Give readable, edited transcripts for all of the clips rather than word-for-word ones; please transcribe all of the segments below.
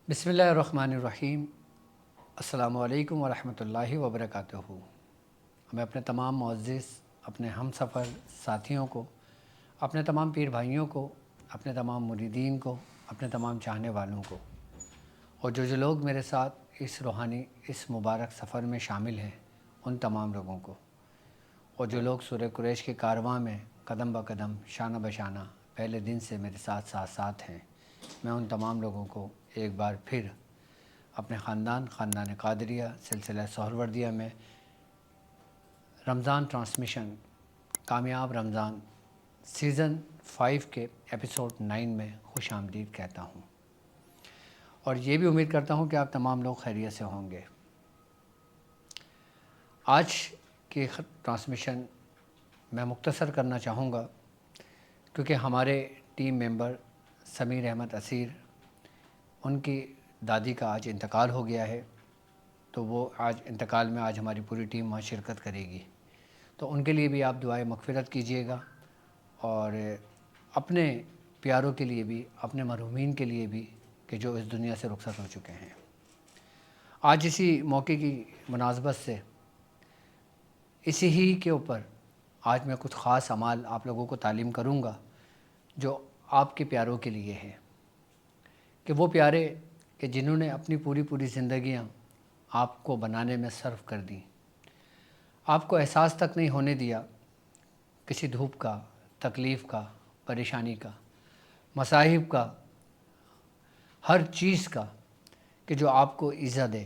بسم اللہ الرحمن الرحیم۔ السلام علیکم ورحمۃ اللہ وبرکاتہ۔ میں اپنے تمام معزز اپنے ہم سفر ساتھیوں کو، اپنے تمام پیر بھائیوں کو، اپنے تمام مریدین کو، اپنے تمام چاہنے والوں کو، اور جو لوگ میرے ساتھ اس روحانی اس مبارک سفر میں شامل ہیں ان تمام لوگوں کو، اور جو لوگ سورہ قریش کے کارواں میں قدم بہ قدم شانہ بہ شانہ پہلے دن سے میرے ساتھ ہیں، میں ان تمام لوگوں کو ایک بار پھر اپنے خاندان قادریہ سلسلہ سہروردیہ میں رمضان ٹرانسمیشن کامیاب رمضان سیزن 5 کے ایپیسوڈ 9 میں خوش آمدید کہتا ہوں، اور یہ بھی امید کرتا ہوں کہ آپ تمام لوگ خیریت سے ہوں گے۔ آج کی ٹرانسمیشن میں مختصر کرنا چاہوں گا کیونکہ ہمارے ٹیم ممبر سمیر احمد اسیر، ان کی دادی کا آج انتقال ہو گیا ہے، تو وہ آج انتقال میں ہماری پوری ٹیم وہاں شرکت کرے گی، تو ان کے لیے بھی آپ دعائے مغفرت کیجیے گا، اور اپنے پیاروں کے لیے بھی، اپنے مرحومین کے لیے بھی کہ جو اس دنیا سے رخصت ہو چکے ہیں۔ آج اسی موقع کی مناسبت سے اسی ہی کے اوپر آج میں کچھ خاص اعمال آپ لوگوں کو تعلیم کروں گا جو آپ کے پیاروں کے لیے ہے، کہ وہ پیارے کہ جنہوں نے اپنی پوری زندگیاں آپ کو بنانے میں صرف کر دیں، آپ کو احساس تک نہیں ہونے دیا کسی دھوپ کا، تکلیف کا، پریشانی کا، مصائب کا، ہر چیز کا کہ جو آپ کو ایذا دے۔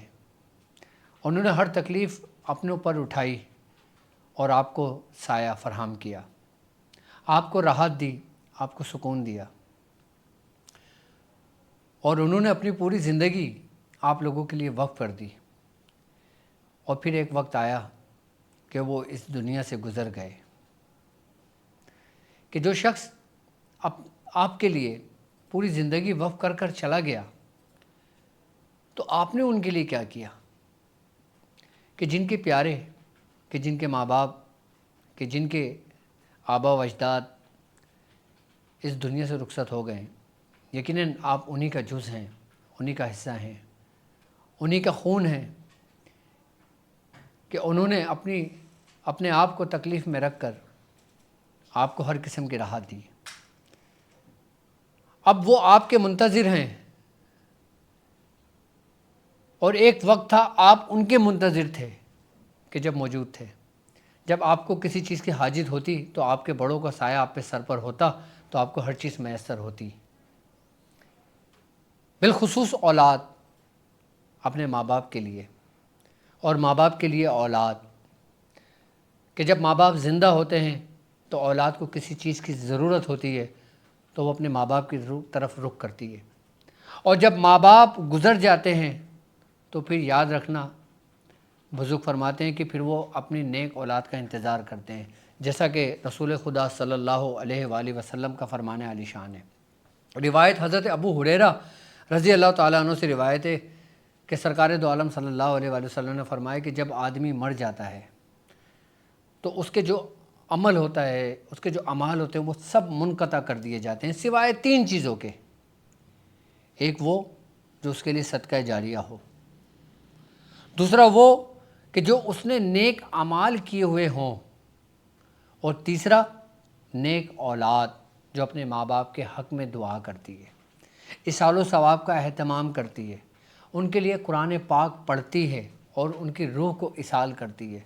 انہوں نے ہر تکلیف اپنے اوپر اٹھائی اور آپ کو سایہ فراہم کیا، آپ کو راحت دی، آپ کو سکون دیا، اور انہوں نے اپنی پوری زندگی آپ لوگوں کے لیے وقف کر دی، اور پھر ایک وقت آیا کہ وہ اس دنیا سے گزر گئے۔ کہ جو شخص آپ کے لیے پوری زندگی وقف کر کر چلا گیا، تو آپ نے ان کے لیے کیا کیا؟ کہ جن کے پیارے، کہ جن کے ماں باپ، کہ جن کے آبا و اجداد اس دنیا سے رخصت ہو گئے، یقیناً آپ انہی کا جز ہیں، انہی کا حصہ ہیں، انہی کا خون ہے، کہ انہوں نے اپنے آپ کو تکلیف میں رکھ کر آپ کو ہر قسم کی راحت دی۔ اب وہ آپ کے منتظر ہیں، اور ایک وقت تھا آپ ان کے منتظر تھے کہ جب موجود تھے، جب آپ کو کسی چیز کی حاجت ہوتی تو آپ کے بڑوں کا سایہ آپ پہ سر پر ہوتا تو آپ کو ہر چیز میسر ہوتی۔ بالخصوص اولاد اپنے ماں باپ کے لیے، اور ماں باپ کے لیے اولاد، کہ جب ماں باپ زندہ ہوتے ہیں تو اولاد کو کسی چیز کی ضرورت ہوتی ہے تو وہ اپنے ماں باپ کی طرف رخ کرتی ہے، اور جب ماں باپ گزر جاتے ہیں تو پھر یاد رکھنا، بزرگ فرماتے ہیں کہ پھر وہ اپنی نیک اولاد کا انتظار کرتے ہیں، جیسا کہ رسول خدا صلی اللہ علیہ وآلہ وسلم کا فرمان عالی شان ہے۔ روایت حضرت ابو ہریرہ رضی اللہ تعالیٰ عنہ سے روایت ہے کہ سرکار دو عالم صلی اللہ علیہ وآلہ وسلم نے فرمایا کہ جب آدمی مر جاتا ہے تو اس کے جو عمل ہوتا ہے، اس کے جو اعمال ہوتے ہیں، وہ سب منقطع کر دیے جاتے ہیں سوائے 3 چیزوں کے۔ ایک وہ جو اس کے لیے صدقہ جاریہ ہو، دوسرا وہ کہ جو اس نے نیک اعمال کیے ہوئے ہوں، اور تیسرا نیک اولاد جو اپنے ماں باپ کے حق میں دعا کرتی ہے، ایصال و ثواب کا اہتمام کرتی ہے، ان کے لیے قرآن پاک پڑھتی ہے اور ان کی روح کو ایصال کرتی ہے۔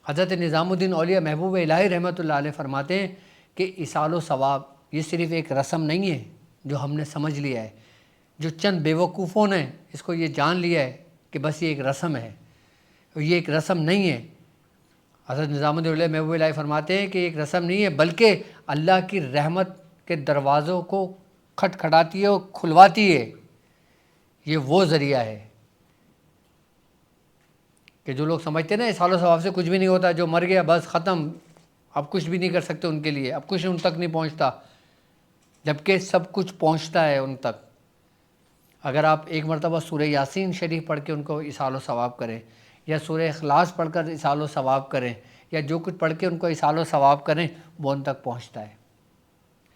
حضرت نظام الدین اولیاء محبوب الہی رحمۃ اللہ علیہ فرماتے ہیں کہ ایصال و ثواب یہ صرف ایک رسم نہیں ہے جو ہم نے سمجھ لیا ہے، جو چند بیوقوفوں نے اس کو یہ جان لیا ہے کہ بس یہ ایک رسم ہے، یہ ایک رسم نہیں ہے۔ حضرت نظام الدین اولیاء محبوب الہی فرماتے ہیں کہ ایک رسم نہیں ہے، بلکہ اللہ کی رحمت کے دروازوں کو کھٹکھٹاتی ہے اور کھلواتی ہے۔ یہ وہ ذریعہ ہے کہ جو لوگ سمجھتے ہیں نا ایصال و ثواب سے کچھ بھی نہیں ہوتا، جو مر گیا بس ختم، اب کچھ بھی نہیں کر سکتے ان کے لیے، اب کچھ ان تک نہیں پہنچتا، جبکہ سب کچھ پہنچتا ہے ان تک۔ اگر آپ ایک مرتبہ سورہ یاسین شریف پڑھ کے ان کو ایصال و ثواب کریں، یا سورہ اخلاص پڑھ کر ایصال و ثواب کریں، یا جو کچھ پڑھ کے ان کو ایصال و ثواب کریں، وہ ان تک پہنچتا ہے۔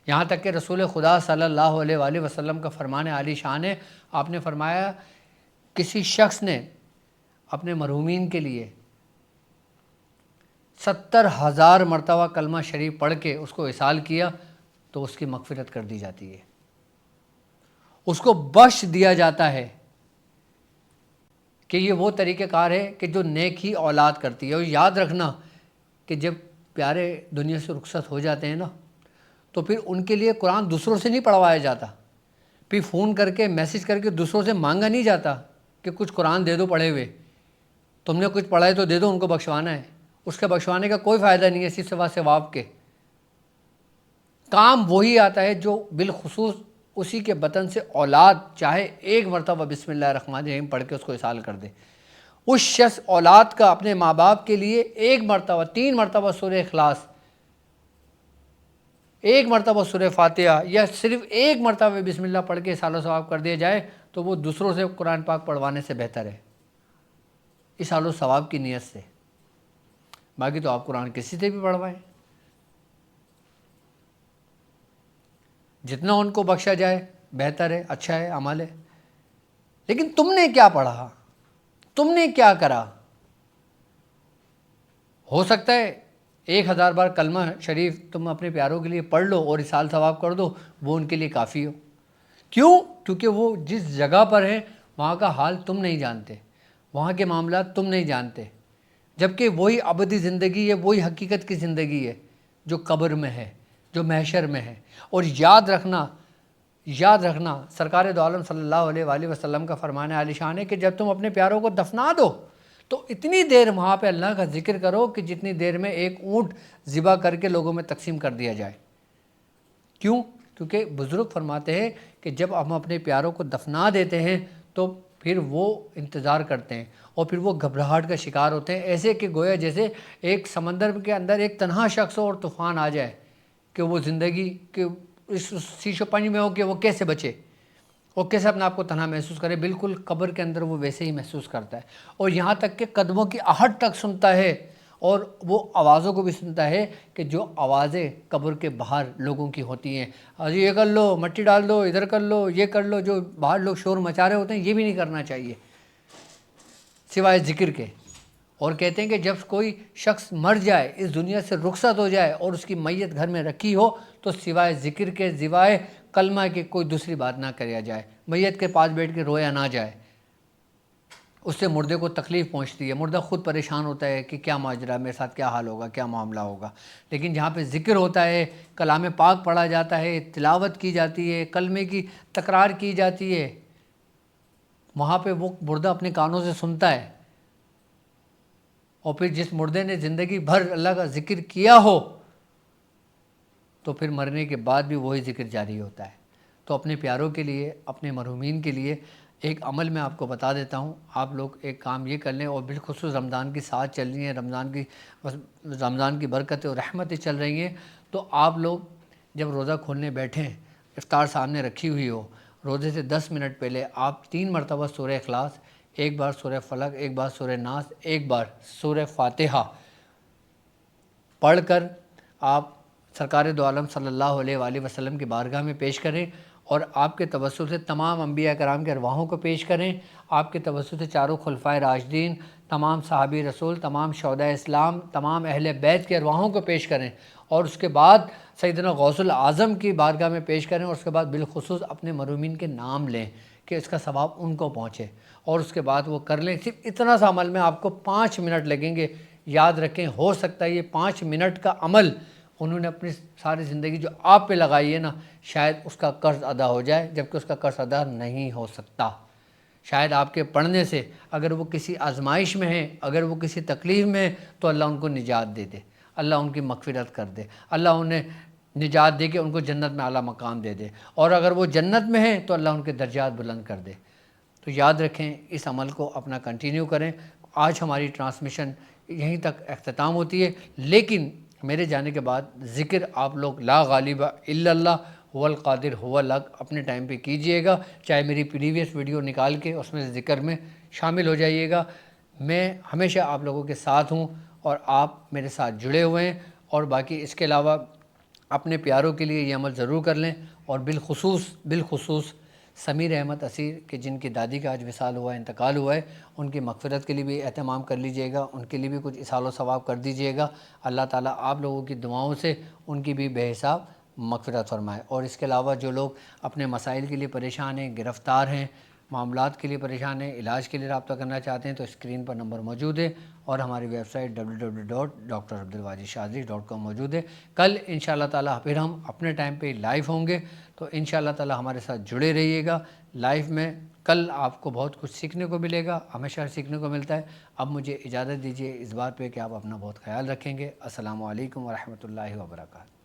یہاں تک کہ رسول خدا صلی اللہ علیہ وآلہ وسلم کا فرمان عالی شان ہے، آپ نے فرمایا کسی شخص نے اپنے مرحومین کے لیے 70,000 مرتبہ کلمہ شریف پڑھ کے اس کو وصال کیا تو اس کی مغفرت کر دی جاتی ہے، اس کو بخش دیا جاتا ہے۔ کہ یہ وہ طریقہ کار ہے کہ جو نیک ہی اولاد کرتی ہے۔ اور یاد رکھنا کہ جب پیارے دنیا سے رخصت ہو جاتے ہیں نا، تو پھر ان کے لیے قرآن دوسروں سے نہیں پڑھوایا جاتا، پھر فون کر کے میسج کر کے دوسروں سے مانگا نہیں جاتا کہ کچھ قرآن دے دو پڑھے ہوئے، تم نے کچھ پڑھا ہے تو دے دو، ان کو بخشوانا ہے۔ اس کے بخشوانے کا کوئی فائدہ نہیں ہے سوا ثواب کے۔ کام وہی آتا ہے جو بالخصوص اسی کے بطن سے اولاد چاہے ایک مرتبہ بسم اللہ الرحمن الرحیم پڑھ کے اس کو وصال کر دے۔ اس شخص اولاد کا اپنے ماں باپ کے لیے ایک مرتبہ 3 مرتبہ سورہ اخلاص، ایک مرتبہ سورہ فاتحہ، یا صرف ایک مرتبہ بسم اللہ پڑھ کے اصال و ثواب کر دیا جائے تو وہ دوسروں سے قرآن پاک پڑھوانے سے بہتر ہے، اصال و ثواب کی نیت سے۔ باقی تو آپ قرآن کسی سے بھی پڑھوائیں، جتنا ان کو بخشا جائے بہتر ہے، اچھا ہے، عمل ہے۔ لیکن تم نے کیا پڑھا، تم نے کیا کرا؟ ہو سکتا ہے 1000 بار کلمہ شریف تم اپنے پیاروں کے لیے پڑھ لو اور اصال ثواب کر دو، وہ ان کے لیے کافی ہو۔ کیوں؟ کیونکہ وہ جس جگہ پر ہیں وہاں کا حال تم نہیں جانتے، وہاں کے معاملات تم نہیں جانتے، جبکہ وہی ابدی زندگی ہے، وہی حقیقت کی زندگی ہے جو قبر میں ہے، جو محشر میں ہے۔ اور یاد رکھنا سرکار دو عالم صلی اللہ علیہ وآلہ وسلم کا فرمان عالی شان ہے کہ جب تم اپنے پیاروں کو دفنا دو تو اتنی دیر وہاں پہ اللہ کا ذکر کرو کہ جتنی دیر میں ایک اونٹ ذبح کر کے لوگوں میں تقسیم کر دیا جائے۔ کیوں؟ کیونکہ بزرگ فرماتے ہیں کہ جب ہم اپنے پیاروں کو دفنا دیتے ہیں تو پھر وہ انتظار کرتے ہیں اور پھر وہ گھبراہٹ کا شکار ہوتے ہیں، ایسے کہ گویا جیسے ایک سمندر کے اندر ایک تنہا شخص ہو اور طوفان آ جائے کہ وہ زندگی کے اس شیش و پنج میں ہو کہ وہ کیسے بچے، وہ کیسے اپنے آپ کو تنہا محسوس کرے۔ بالکل قبر کے اندر وہ ویسے ہی محسوس کرتا ہے، اور یہاں تک کہ قدموں کی آہٹ تک سنتا ہے، اور وہ آوازوں کو بھی سنتا ہے کہ جو آوازیں قبر کے باہر لوگوں کی ہوتی ہیں، یہ کر لو، مٹی ڈال دو، ادھر کر لو، یہ کر لو، جو باہر لوگ شور مچا رہے ہوتے ہیں، یہ بھی نہیں کرنا چاہیے سوائے ذکر کے۔ اور کہتے ہیں کہ جب کوئی شخص مر جائے، اس دنیا سے رخصت ہو جائے اور اس کی میت گھر میں رکھی ہو تو سوائے ذکر کے، سوائے کلمہ کے کوئی دوسری بات نہ کریا جائے، میت کے پاس بیٹھ کے رویا نہ جائے، اس سے مردے کو تکلیف پہنچتی ہے، مردہ خود پریشان ہوتا ہے کہ کیا ماجرا، میرے ساتھ کیا حال ہوگا، کیا معاملہ ہوگا۔ لیکن جہاں پہ ذکر ہوتا ہے، کلام پاک پڑھا جاتا ہے، تلاوت کی جاتی ہے، کلمے کی تکرار کی جاتی ہے، وہاں پہ وہ مردہ اپنے کانوں سے سنتا ہے۔ اور پھر جس مردے نے زندگی بھر اللہ کا ذکر کیا ہو تو پھر مرنے کے بعد بھی وہی ذکر جاری ہوتا ہے۔ تو اپنے پیاروں کے لیے، اپنے مرحومین کے لیے ایک عمل میں آپ کو بتا دیتا ہوں، آپ لوگ ایک کام یہ کر لیں، اور بالخصوص رمضان کی ساتھ چل رہی ہیں، رمضان کی برکتیں اور رحمتیں چل رہی ہیں، تو آپ لوگ جب روزہ کھولنے بیٹھیں، افطار سامنے رکھی ہوئی ہو، روزے سے 10 منٹ پہلے آپ 3 مرتبہ سورہ اخلاص، ایک بار سورہ فلق، ایک بار سورہ ناس، ایک بار سورہ فاتحہ پڑھ کر آپ سرکار دو عالم صلی اللہ علیہ وآلہ وسلم کی بارگاہ میں پیش کریں، اور آپ کے توسل سے تمام انبیاء کرام کے ارواحوں کو پیش کریں، آپ کے توسل سے چاروں خلفائے راشدین، تمام صحابی رسول، تمام شہداء اسلام، تمام اہل بیت کے ارواحوں کو پیش کریں، اور اس کے بعد سیدنا غوث العظم کی بارگاہ میں پیش کریں، اور اس کے بعد بالخصوص اپنے مرحومین کے نام لیں کہ اس کا ثواب ان کو پہنچے، اور اس کے بعد وہ کر لیں۔ صرف اتنا سا عمل میں آپ کو 5 منٹ لگیں گے۔ یاد رکھیں، ہو سکتا ہے یہ 5 منٹ کا عمل انہوں نے اپنی ساری زندگی جو آپ پہ لگائی ہے نا، شاید اس کا قرض ادا ہو جائے، جبکہ اس کا قرض ادا نہیں ہو سکتا۔ شاید آپ کے پڑھنے سے اگر وہ کسی آزمائش میں ہیں، اگر وہ کسی تکلیف میں ہیں، تو اللہ ان کو نجات دے دے، اللہ ان کی مغفرت کر دے، اللہ انہیں نجات دے کے ان کو جنت میں اعلیٰ مقام دے دے، اور اگر وہ جنت میں ہیں تو اللہ ان کے درجات بلند کر دے۔ تو یاد رکھیں، اس عمل کو اپنا کنٹینیو کریں۔ آج ہماری ٹرانسمیشن یہیں تک اختتام ہوتی ہے، لیکن میرے جانے کے بعد ذکر آپ لوگ لا غالب الا اللہ هو القادر هو الحق اپنے ٹائم پہ کیجئے گا، چاہے میری پریویس ویڈیو نکال کے اس میں ذکر میں شامل ہو جائیے گا۔ میں ہمیشہ آپ لوگوں کے ساتھ ہوں اور آپ میرے ساتھ جڑے ہوئے ہیں، اور باقی اس کے علاوہ اپنے پیاروں کے لیے یہ عمل ضرور کر لیں، اور بالخصوص سمیر احمد اسیر کہ جن کی دادی کا آج وصال ہوا ہے، انتقال ہوا ہے، ان کی مغفرت کے لیے بھی اہتمام کر لیجئے گا، ان کے لیے بھی کچھ اصال و ثواب کر دیجئے گا۔ اللہ تعالیٰ آپ لوگوں کی دعاؤں سے ان کی بھی بے حساب مغفرت فرمائے۔ اور اس کے علاوہ جو لوگ اپنے مسائل کے لیے پریشان ہیں، گرفتار ہیں، معاملات کے لیے پریشان ہیں، علاج کے لیے رابطہ کرنا چاہتے ہیں، تو اسکرین پر نمبر موجود ہے، اور ہماری ویب سائٹ www.drabdulwajidshadri.com موجود ہے۔ کل انشاءاللہ تعالیٰ پھر ہم اپنے ٹائم پہ لائیو ہوں گے، تو انشاءاللہ تعالیٰ ہمارے ساتھ جڑے رہیے گا لائیو میں۔ کل آپ کو بہت کچھ سیکھنے کو ملے گا، ہمیشہ سیکھنے کو ملتا ہے۔ اب مجھے اجازت دیجیے اس بات پہ کہ آپ اپنا بہت خیال رکھیں گے۔ السلام علیکم ورحمۃ اللہ وبرکاتہ۔